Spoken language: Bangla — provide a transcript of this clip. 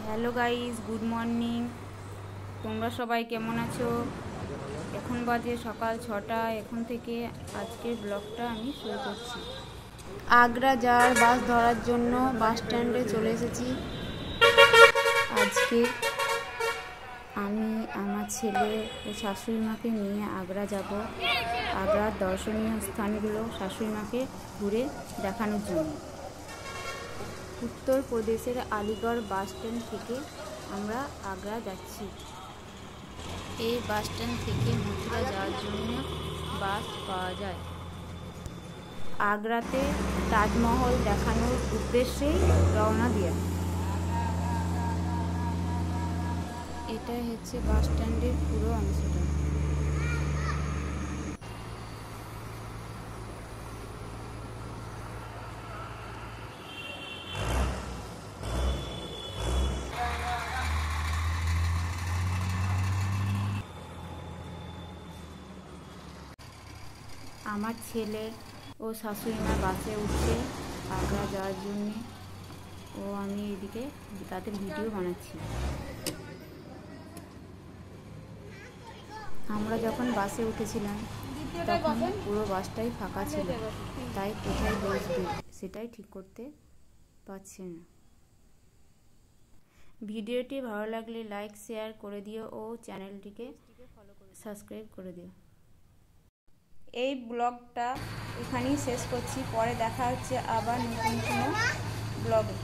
Hello guys, good morning. তোমরা সবাই কেমন আছো? এখন বাজে সকাল 6টা। এখন থেকে আজকের ব্লগটা আমি শুরু করছি। আগ্রা যাওয়ার বাস ধরার জন্য বাস স্ট্যান্ডে চলে এসেছি। আজকে আমি আমার ছেলে ও শাশুড়ি মাকে নিয়ে আগ্রা যাব। আগ্রার দর্শনীয় স্থানগুলো শাশুড়ি মাকে ঘুরে দেখানোর জন্য। উত্তরপ্রদেশের আলিগড় বাস স্ট্যান্ড থেকে আমরা আগ্রা যাচ্ছি। এই বাস স্ট্যান্ড থেকে মথুরা যাওয়ার জন্য বাস পাওয়া যায়। আগ্রাতে তাজমহল দেখানোর উদ্দেশ্যেই রওনা দেওয়া। এটাই হচ্ছে বাস স্ট্যান্ডের পুরো অংশটা। আমার ছেলে ও শাশুড়ি মা বাসে উঠছে আগ্রা যাওয়ার জন্যে, ও আমি এদিকে তাদের ভিডিও বানাচ্ছি। আমরা যখন বাসে উঠেছিলাম তখন পুরো বাসটাই ফাঁকা ছিল, তাই কোথায় বসবে সেটাই ঠিক করতে পারছে না। ভিডিওটি ভালো লাগলে লাইক শেয়ার করে দিও ও চ্যানেলটিকে সাবস্ক্রাইব করে দিও। এই ব্লগটা এখানেই শেষ করছি। পরে দেখা হচ্ছে আবার নতুন কোনো ব্লগে।